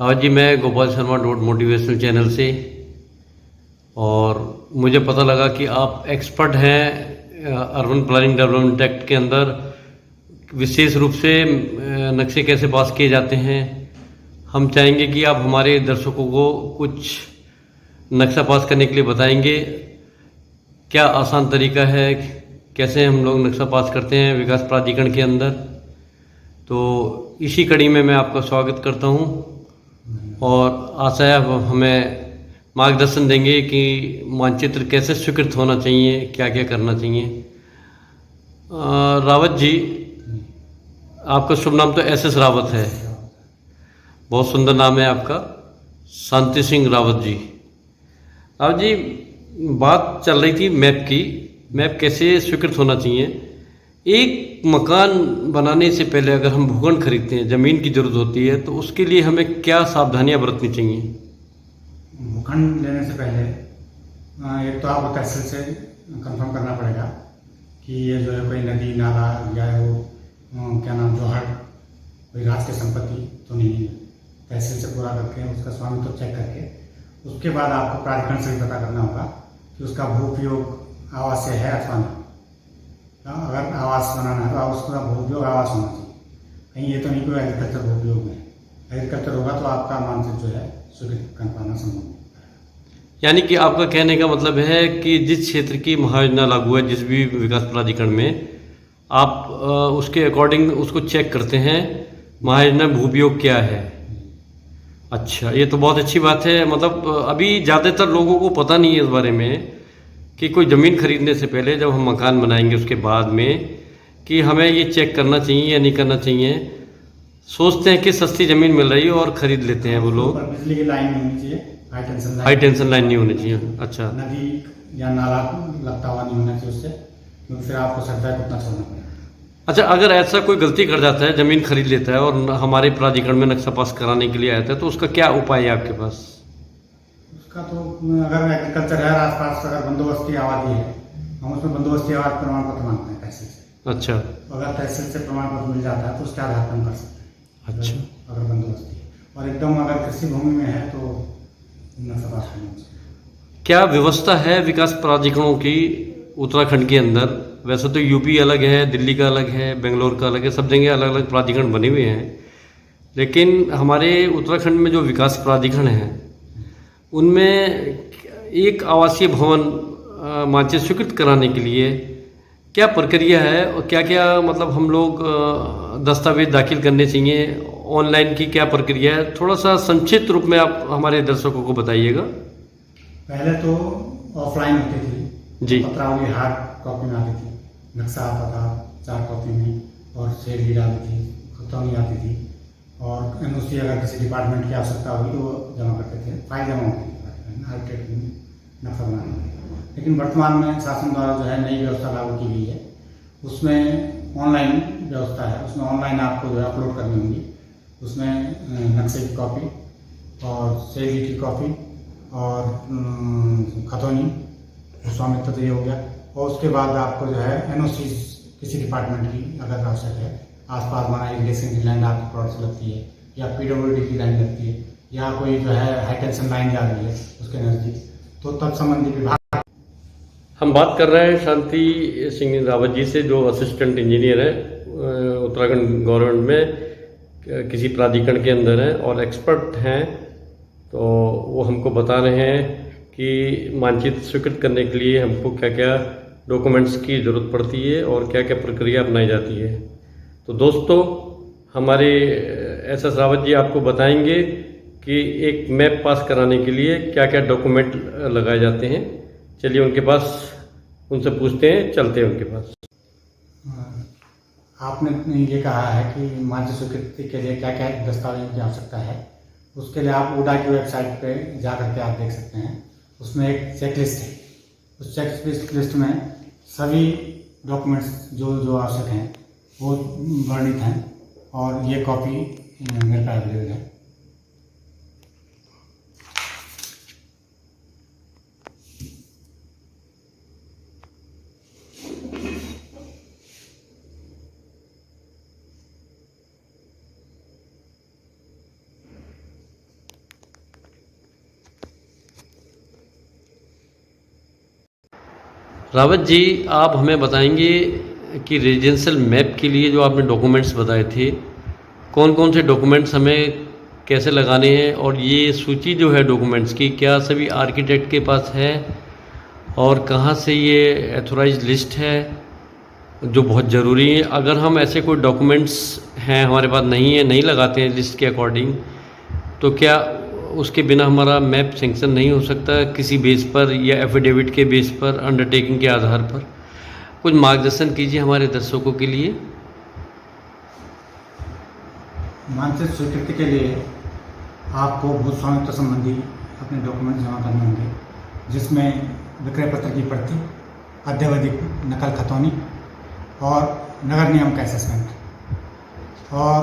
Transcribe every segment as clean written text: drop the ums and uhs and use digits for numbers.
हाँ जी, मैं Gopal Sharma dot motivational channel से। और मुझे पता लगा कि आप एक्सपर्ट हैं अर्बन प्लानिंग डेवलपमेंट एक्ट के अंदर, विशेष रूप से नक्शे कैसे पास किए जाते हैं। हम चाहेंगे कि आप हमारे दर्शकों को कुछ नक्शा पास करने के लिए बताएंगे। क्या आसान तरीका है, कैसे हम लोग नक्शा पास करते हैं विकास प्राधिकरण के अंदर। तो इसी कड़ी में मैं आपका स्वागत करता हूं और आशा है आप हमें मार्गदर्शन देंगे कि मानचित्र कैसे स्वीकृत होना चाहिए, क्या क्या करना चाहिए। रावत जी, आपका शुभ नाम तो एस रावत है। बहुत सुंदर नाम है आपका, शांति सिंह रावत जी। रावत जी, बात चल रही थी मैप की। मैप कैसे स्वीकृत होना चाहिए। एक मकान बनाने से पहले अगर हम भूखंड खरीदते हैं, ज़मीन की ज़रूरत होती है, तो उसके लिए हमें क्या सावधानियां बरतनी चाहिए। भूखंड लेने से पहले एक तो आपको तहसील से कंफर्म करना पड़ेगा कि ये जो है कोई नदी नाला या वो क्या नाम जोहड़ कोई राज की संपत्ति तो नहीं है। तहसील से पूरा करके उसका स्वामित्व तो चेक करके उसके बाद आपको प्राधिकरण से भी पता करना होगा कि उसका भू उपयोग आवास से है अथवा नहीं। अगर आवास बनाना है तो उसका भू उपयोग आवास होना चाहिए, कहीं ये तो नहीं कोई एग्रीकल्चर भू उपयोग में। एग्रीकल्चर होगा तो आपका मानचित्र जो है स्वीकृत कर पाना संभव नहीं। यानी कि आपका कहने का मतलब है कि जिस क्षेत्र की महायोजना लागू है, जिस भी विकास प्राधिकरण में, आप उसके अकॉर्डिंग उसको चेक करते हैं महायोजना भूपयोग क्या है। अच्छा, ये तो बहुत अच्छी बात है। मतलब अभी ज़्यादातर लोगों को पता नहीं है इस बारे में कि कोई ज़मीन खरीदने से पहले, जब हम मकान बनाएंगे उसके बाद में, कि हमें ये चेक करना चाहिए या नहीं करना चाहिए। सोचते हैं कि सस्ती ज़मीन मिल रही है और ख़रीद लेते हैं वो लोग। बिजली की लाइन नहीं होनी चाहिए, हाई टेंशन लाइन नहीं होनी चाहिए। अच्छा, नदी या नाला लगता हुआ नहीं होना चाहिए उससे, क्योंकि फिर आपको सड़क उतना छोड़ना पड़ेगा। अच्छा, अगर ऐसा कोई गलती कर जाता है, ज़मीन खरीद लेता है और हमारे प्राधिकरण में नक्शा पास कराने के लिए आता है, तो उसका क्या उपाय है आपके पास। उसका तो अगर एग्रीकल्चर है आसपास, अगर बंदोबस्ती आबादी है, हम उसमें बंदोबस्ती आबाद प्रमाण पत्र मांगते हैं तहसील से। अच्छा, अगर तहसील से प्रमाण पत्र मिल जाता है तो उसके आधार पर हम कर सकते हैं। अच्छा, अगर बंदोबस्ती है और एकदम अगर कृषि भूमि में है तो नक्शा पास करना चाहिए। क्या व्यवस्था है विकास प्राधिकरणों की उत्तराखंड के अंदर। वैसे तो यूपी अलग है, दिल्ली का अलग है, बेंगलोर का अलग है, सब जगह अलग अलग प्राधिकरण बने हुए हैं। लेकिन हमारे उत्तराखंड में जो विकास प्राधिकरण हैं, उनमें एक आवासीय भवन मानचित्र स्वीकृत कराने के लिए क्या प्रक्रिया है और क्या क्या, मतलब हम लोग दस्तावेज दाखिल करने चाहिए। ऑनलाइन की क्या प्रक्रिया है, थोड़ा सा संक्षिप्त रूप में आप हमारे दर्शकों को बताइएगा। पहले तो ऑफलाइन होती थी जी, पत्रावली हार्ड कॉपी में आती थी, नक्शा आता था 4 कॉपी में और शेड लीड आती थी, खतौनी आती थी और एनओसी अगर किसी डिपार्टमेंट की आवश्यकता हुई तो वो जमा करते थे, फाइल जमा होती थी हर टेट में नक्शा बनाने में। लेकिन वर्तमान में शासन द्वारा जो है नई व्यवस्था लागू की गई है, उसमें ऑनलाइन व्यवस्था है। उसमें ऑनलाइन आपको जो है अपलोड करनी होगी, उसमें नक्शे की कॉपी और शेड लीड की कॉपी और खतौनी, स्वामित्व तो ये हो गया। और उसके बाद आपको जो है एनओसी किसी डिपार्टमेंट की अगर आवश्यक है, आसपास बना इरिगेशन की लाइन आपकी प्लॉट से लगती है या पीडब्ल्यूडी की लाइन लगती है या कोई जो है हाई टेंशन लाइन जा रही है उसके नज़दीक, तो तत्संबंधी विभाग। हम बात कर रहे हैं शांति सिंह रावत जी से, जो असिस्टेंट इंजीनियर है उत्तराखंड गवर्नमेंट में किसी प्राधिकरण के अंदर हैं और एक्सपर्ट हैं। तो वो हमको बता रहे हैं कि मानचित्र स्वीकृत करने के लिए हमको क्या क्या डॉक्यूमेंट्स की ज़रूरत पड़ती है और क्या क्या प्रक्रिया अपनाई जाती है। तो दोस्तों, हमारे एस रावत जी आपको बताएंगे कि एक मैप पास कराने के लिए क्या क्या डॉक्यूमेंट लगाए जाते हैं। चलिए उनके पास, उनसे पूछते हैं, चलते हैं उनके पास। आपने ये कहा है कि मानचित्र स्वीकृति के लिए क्या क्या दस्तावेजों की आवश्यकता है। उसके लिए आप ऊडा की वेबसाइट पे जा करके आप देख सकते हैं, उसमें एक चेकलिस्ट है। उस चेकलिस्ट में सभी डॉक्यूमेंट्स जो जो आवश्यक हैं वो वर्णित हैं और ये कॉपी मेरे पास अवेलेबल है। रावत जी, आप हमें बताएंगे कि रेजिडेंशियल मैप के लिए जो आपने डॉक्यूमेंट्स बताए थे, कौन कौन से डॉक्यूमेंट्स हमें कैसे लगाने हैं, और ये सूची जो है डॉक्यूमेंट्स की, क्या सभी आर्किटेक्ट के पास है, और कहाँ से ये एथोराइज लिस्ट है जो बहुत ज़रूरी है। अगर हम ऐसे कोई डॉक्यूमेंट्स हैं हमारे पास नहीं है, नहीं लगाते हैं लिस्ट के अकॉर्डिंग, तो क्या उसके बिना हमारा मैप सेंक्शन नहीं हो सकता किसी बेस पर या एफिडेविट के बेस पर, अंडरटेकिंग के आधार पर? कुछ मार्गदर्शन कीजिए हमारे दर्शकों के लिए। मानसिक स्वीकृति के लिए आपको भूस्वामित्व संबंधी अपने डॉक्यूमेंट जमा करने होंगे, जिसमें विक्रय पत्र की प्रति, अद्यवधिक नकल खतौनी और नगर नियम का असेसमेंट। और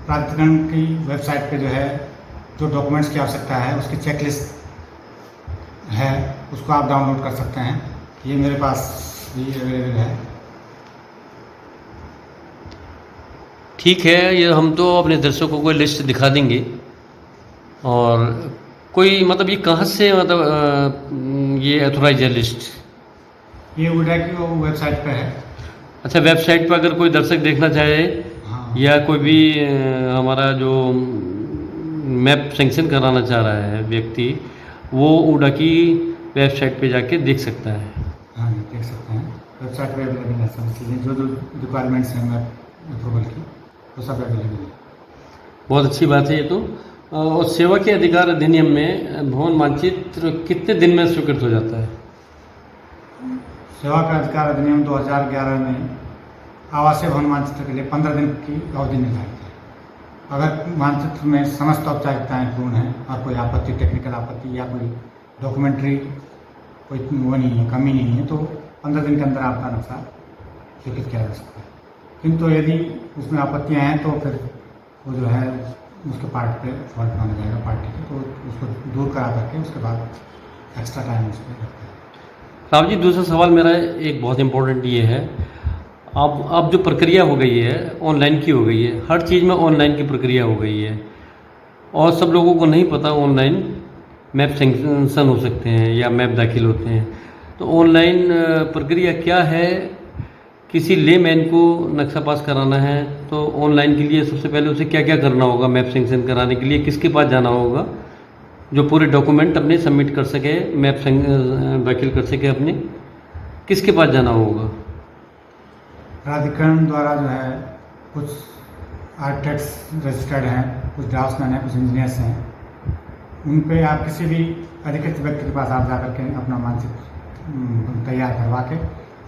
प्राधिकरण की वेबसाइट पे जो है जो डॉक्यूमेंट्स की आवश्यकता है उसकी चेकलिस्ट है, उसको आप डाउनलोड कर सकते हैं। ये मेरे पास भी अवेलेबल है। ठीक है, ये हम तो अपने दर्शकों को लिस्ट दिखा देंगे। और कोई मतलब ये कहाँ से मतलब ये एथोराइज है लिस्ट? ये उडा की वो वेबसाइट पे है। अच्छा, वेबसाइट पर अगर कोई दर्शक देखना चाहे, हाँ, या कोई भी हमारा जो मैप सेंक्शन कराना चाह रहा है व्यक्ति, वो उडा की वेबसाइट पे जाके देख सकता है। हाँ जी, देख सकते हैं। वेबसाइट पे अवेलेबल है सब चीज़ें, जो जो रिक्वायरमेंट्स हैं मैप अप्रूवल की, वो सब अवेलेबल है। बहुत अच्छी बात है ये तो। और सेवा के अधिकार अधिनियम में भवन मानचित्र कितने दिन में स्वीकृत हो जाता है? सेवा का अधिकार अधिनियम 2011 में आवासीय भवन मानचित्र के लिए 15 दिन की अवधि निर्धारित है। अगर मानचित्र में समस्त औपचारिकताएं पूर्ण हैं और कोई आपत्ति, टेक्निकल आपत्ति या कोई डॉक्यूमेंट्री कोई वो नहीं है, कमी नहीं है, तो 15 दिन के अंदर आपका नक्शा स्वीकृत किया जा सकता है। किंतु यदि उसमें आपत्तियाँ हैं तो फिर वो जो है उसके पार्ट पे फॉल्ट माना जाएगा पार्टी के, तो उसको दूर करा करके उसके बाद एक्स्ट्रा टाइम उस पर लगता है। राव जी, दूसरा सवाल मेरा एक बहुत इम्पोर्टेंट ये है, अब जो प्रक्रिया हो गई है ऑनलाइन की हो गई है, हर चीज़ में ऑनलाइन की प्रक्रिया हो गई है, और सब लोगों को नहीं पता ऑनलाइन मैप सेंक्शन हो सकते हैं या मैप दाखिल होते हैं। तो ऑनलाइन प्रक्रिया क्या है? किसी लेमैन को नक्शा पास कराना है तो ऑनलाइन के लिए सबसे पहले उसे क्या क्या करना होगा? मैप सेंक्शन कराने के लिए किसके पास जाना होगा जो पूरे डॉक्यूमेंट अपने सबमिट कर सके, मैप दाखिल कर सके अपने, किसके पास जाना होगा? प्राधिकरण द्वारा जो है कुछ आर्किटेक्ट्स रजिस्टर्ड हैं, कुछ ड्राफ्ट्समैन हैं, कुछ इंजीनियर्स हैं, उन पे आप किसी भी अधिकृत व्यक्ति के पास आप जा करके अपना मानचित्र तैयार करवा के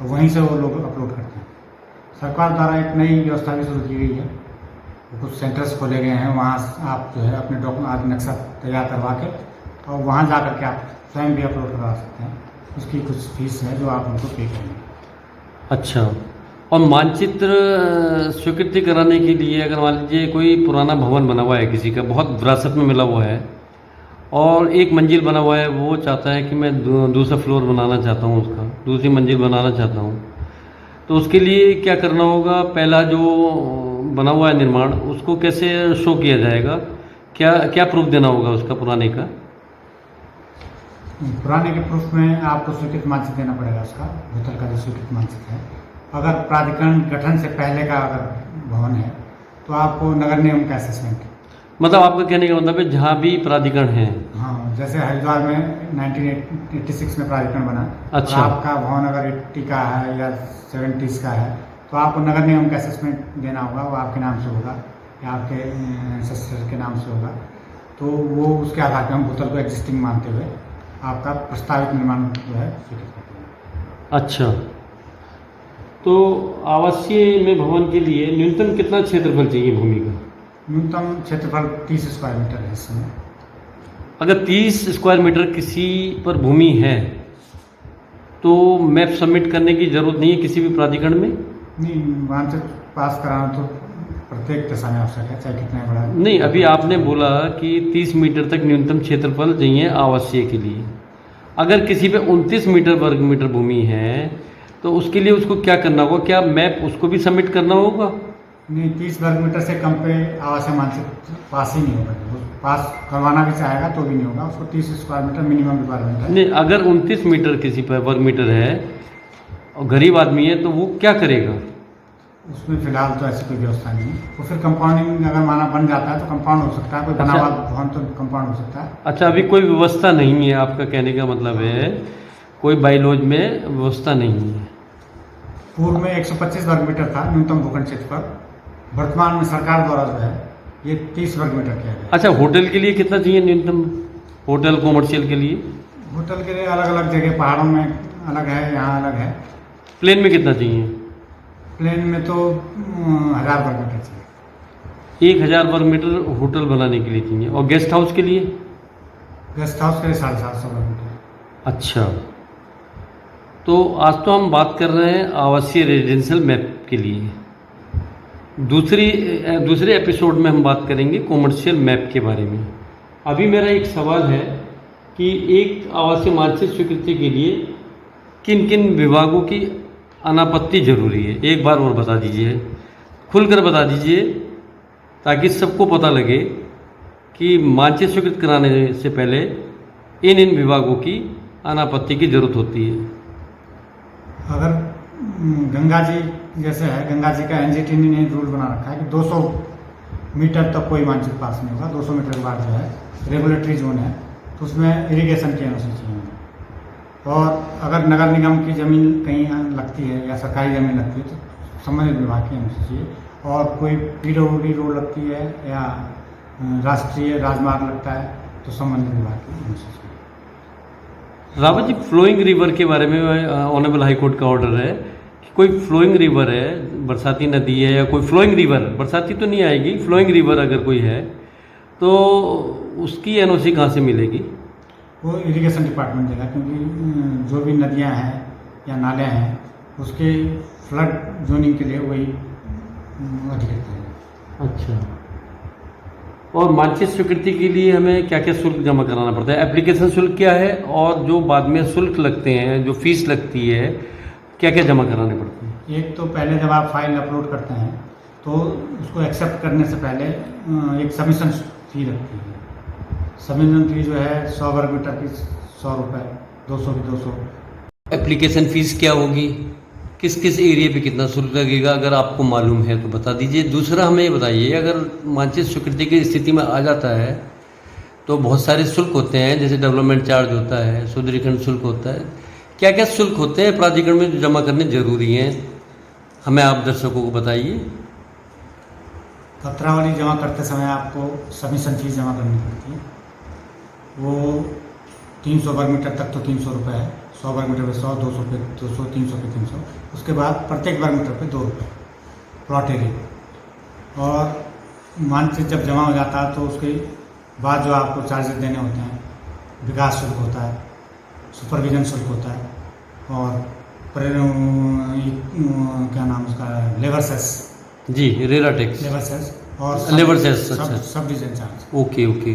वहीं से वो लोग अपलोड करते हैं। सरकार द्वारा एक नई व्यवस्था भी शुरू की गई है, कुछ सेंटर्स खोले गए हैं, वहाँ आप जो है अपने डॉक्यूमेंट नक्शा तैयार करवा के और वहाँ जा कर के आप स्वयं भी अपलोड करवा सकते हैं। उसकी कुछ फीस है जो आप उनको पे करेंगे। अच्छा, और मानचित्र स्वीकृति कराने के लिए अगर मान लीजिए कोई पुराना भवन बना हुआ है किसी का, बहुत विरासत में मिला हुआ है, और एक मंजिल बना हुआ है, वो चाहता है कि मैं दूसरा फ्लोर बनाना चाहता हूँ, उसका दूसरी मंजिल बनाना चाहता हूँ, तो उसके लिए क्या करना होगा? पहला जो बना हुआ है निर्माण, उसको कैसे शो किया जाएगा? क्या क्या प्रूफ देना होगा उसका पुराने का? पुराने के प्रूफ में आपको स्वीकृत मानचित्र देना पड़ेगा, उसका भूतल का जो स्वीकृत मानचित्र है। अगर प्राधिकरण गठन से पहले का अगर भवन है तो आपको नगर नियम का असेसमेंट, मतलब आपका कहने का मतलब है जहाँ भी प्राधिकरण है। हाँ, जैसे हरिद्वार में 1986 में प्राधिकरण बना। अच्छा। और आपका भवन अगर 80 का है या 70s का है तो आपको नगर नियम का असेसमेंट देना होगा, वो आपके नाम से होगा या आपके एंसेस्टर के नाम से होगा। तो वो उसके आधार पर हम भूतल को एग्जिस्टिंग मानते हुए आपका प्रस्तावित निर्माण जो है स्वीकृत करते हैं। अच्छा, तो आवासीय में भवन के लिए न्यूनतम कितना क्षेत्रफल चाहिए भूमि का? न्यूनतम क्षेत्रफल 30 स्क्वायर मीटर है इस समय। अगर 30 स्क्वायर मीटर किसी पर भूमि है तो मैप सबमिट करने की ज़रूरत नहीं है किसी भी प्राधिकरण में? नहीं, मानचित्र पास कराना तो प्रत्येक दिशा में आवश्यक है, चाहे कितना बड़ा। नहीं, अभी आपने बोला कि 30 मीटर तक न्यूनतम क्षेत्रफल चाहिए आवासीय के लिए। अगर किसी पे 29 मीटर वर्ग मीटर भूमि है तो उसके लिए उसको क्या करना होगा? क्या मैप उसको भी सबमिट करना होगा? नहीं, 30 वर्ग मीटर से कम पे आवासीय मानचित्र पास ही नहीं होगा। वो पास करवाना भी चाहेगा तो भी नहीं होगा, उसको 30 स्क्वायर मीटर मिनिमम रिक्वायरमेंट है। नहीं, अगर 29 मीटर किसी पर वर्ग मीटर है और गरीब आदमी है तो वो क्या करेगा? उसमें फिलहाल तो ऐसी कोई व्यवस्था नहीं है। तो फिर कंपाउंडिंग अगर माना बन जाता है तो कंपाउंड हो सकता है, कोई बना हुआ भवन तो कंपाउंड हो सकता है। अच्छा, अभी कोई व्यवस्था नहीं है, आपका कहने का मतलब है कोई बाइलॉज में व्यवस्था नहीं है। पूर्व में 125 वर्ग मीटर था न्यूनतम भूखंड क्षेत्र पर, वर्तमान में सरकार द्वारा जो है ये 30 वर्ग मीटर किया गया है। अच्छा, होटल के लिए कितना चाहिए न्यूनतम? होटल कॉमर्शियल के लिए? होटल के लिए अलग अलग जगह, पहाड़ों में अलग है, यहाँ अलग है। प्लेन में कितना चाहिए? प्लेन में तो 1000 वर्ग मीटर चाहिए। 1000 वर्ग मीटर होटल बनाने के लिए चाहिए। और गेस्ट हाउस के लिए? गेस्ट हाउस के लिए 750 वर्ग मीटर। अच्छा, तो आज तो हम बात कर रहे हैं आवासीय रेजिडेंशियल मैप के लिए। दूसरे एपिसोड में हम बात करेंगे कॉमर्शियल मैप के बारे में। अभी मेरा एक सवाल है कि एक आवासीय मानचित्र स्वीकृति के लिए किन किन विभागों की अनापत्ति जरूरी है? एक बार और बता दीजिए, खुलकर बता दीजिए, ताकि सबको पता लगे कि मानचित्र स्वीकृत कराने से पहले इन विभागों की अनापत्ति की जरूरत होती है। अगर गंगा जी जैसे है, गंगा जी का एनजीटी ने रूल बना रखा है कि 200 मीटर तक कोई मानचित्र पास नहीं होगा। 200 मीटर के बाद जो है रेगुलेटरी जोन है, तो उसमें इरिगेशन की एनओसी चाहिए। और अगर नगर निगम की ज़मीन कहीं लगती है या सरकारी ज़मीन लगती है तो संबंधित विभाग की एनओसी चाहिए। और कोई पीडब्ल्यूडी रोड लगती है या राष्ट्रीय राजमार्ग लगता है तो संबंधित विभाग की एनओसी चाहिए। रावत जी, फ्लोइंग रिवर के बारे में ऑनरेबल हाई कोर्ट का ऑर्डर है कि कोई फ्लोइंग रिवर है, बरसाती नदी है या कोई फ्लोइंग रिवर, बरसाती तो नहीं आएगी, फ्लोइंग रिवर अगर कोई है तो उसकी एनओसी कहाँ से मिलेगी? वो इरिगेशन डिपार्टमेंट देगा, क्योंकि जो भी नदियां हैं या नाले हैं उसके फ्लड जोनिंग के लिए वही अधिकृत है। अच्छा, और मानचित्र स्वीकृति के लिए हमें क्या क्या शुल्क जमा कराना पड़ता है? एप्लीकेशन शुल्क क्या है, और जो बाद में शुल्क लगते हैं, जो फीस लगती है, क्या क्या जमा कराने पड़ते हैं? एक तो पहले जब आप फाइल अपलोड करते हैं तो उसको एक्सेप्ट करने से पहले एक सबमिशन फी लगती है। सबमिशन फी जो है 100 वर्ग मीटर की 100 रुपये, 200 की 200। एप्लीकेशन फ़ीस क्या होगी? किस किस एरिया पे कितना शुल्क लगेगा? अगर आपको मालूम है तो बता दीजिए। दूसरा हमें ये बताइए, अगर मानचित्र स्वीकृति की स्थिति में आ जाता है तो बहुत सारे शुल्क होते हैं, जैसे डेवलपमेंट चार्ज होता है, सुदृढ़ीकरण शुल्क होता है। क्या क्या शुल्क होते हैं प्राधिकरण में जो जमा करने जरूरी हैं, हमें आप दर्शकों को बताइए। पत्रावली जमा करते समय आपको सबमिशन फीस जमा करनी पड़ती है। वो 300 वर्ग मीटर तक तो 300 रुपये है, 100 वर्ग मीटर पे 100, 200 पे 200, 300 पे 300। उसके बाद प्रत्येक वर्ग मीटर पे 2 रुपये प्लॉट एरिया। और मानचित्र जब जमा हो जाता है तो उसके बाद जो आपको चार्जेस देने होते हैं, विकास शुल्क होता है, सुपरविजन शुल्क होता है, और क्या नाम उसका, लेबर सेस। जी, रेरा टैक्स, लेबर सेस और लेबर सेस। अच्छा, sub division charge. Okay okay,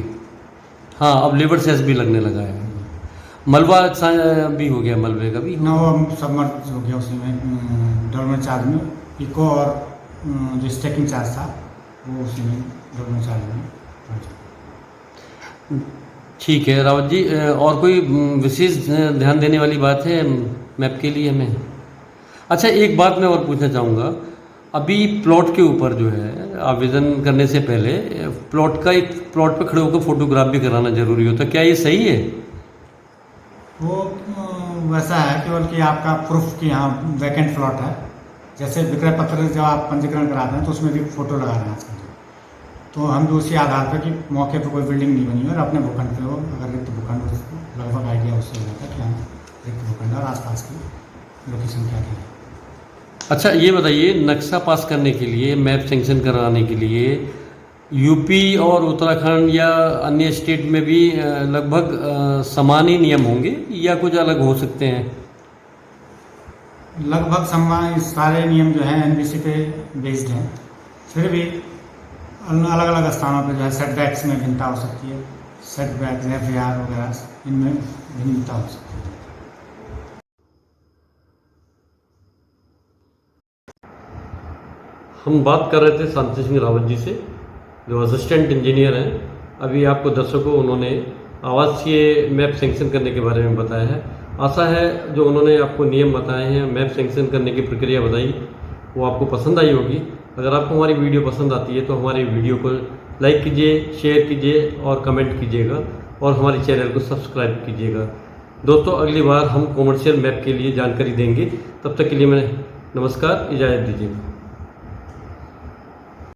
हाँ, अब लेबर सेस भी लगने लगा है। मलबा भी हो गया, मलबे का भी ना वो सब मर्ज हो गया उसी में, डेवलपमेंट चार्ज में। इको और जो स्टेकिंग चार्ज था वो उसी में डेवलपमेंट चार्ज में। ठीक है रावत जी, और कोई विशेष ध्यान देने वाली बात है मैप के लिए हमें? अच्छा, एक बात मैं और पूछना चाहूँगा। अभी प्लॉट के ऊपर जो है आवेदन करने से पहले प्लॉट पे खड़े होकर फोटोग्राफ भी कराना जरूरी होता है, क्या ये सही है? वो वैसा है केवल कि आपका प्रूफ कि यहाँ वैकेंट प्लॉट है। जैसे विक्रय पत्र जब आप पंजीकरण कराते हैं तो उसमें भी फोटो लगा देना चाहिए। तो हम भी उसी आधार पर कि मौके पर कोई बिल्डिंग नहीं बनी और अपने भूखंड पे हो, अगर रिक्त भूखंड लगभग आइडिया उससे हो जाता है कि हम रिक्त भूखंड और आसपास की लोकेशन क्या है। अच्छा, ये बताइए, नक्शा पास करने के लिए, मैप सेंक्शन कराने के लिए यूपी और उत्तराखंड या अन्य स्टेट में भी लगभग समान ही नियम होंगे या कुछ अलग हो सकते हैं? लगभग समान सारे नियम जो हैं एनबीसी पे बेस्ड हैं। फिर भी अलग अलग स्थानों पे जो है सेटबैक्स में भिन्नता हो सकती है। सेटबैक, एफआर वगैरह, इनमें भिन्नता हो सकती है। हम बात कर रहे थे शांति सिंह रावत जी से, जो असिस्टेंट इंजीनियर हैं। अभी आपको दर्शकों उन्होंने आवासीय मैप सेंक्शन करने के बारे में बताया है। आशा है जो उन्होंने आपको नियम बताए हैं, मैप सेंक्शन करने की प्रक्रिया बताई, वो आपको पसंद आई होगी। अगर आपको हमारी वीडियो पसंद आती है तो हमारी वीडियो को लाइक कीजिए, शेयर कीजिए और कमेंट कीजिएगा और हमारे चैनल को सब्सक्राइब कीजिएगा। दोस्तों, अगली बार हम कॉमर्शियल मैप के लिए जानकारी देंगे। तब तक के लिए मैं नमस्कार, इजाज़त दीजिएगा।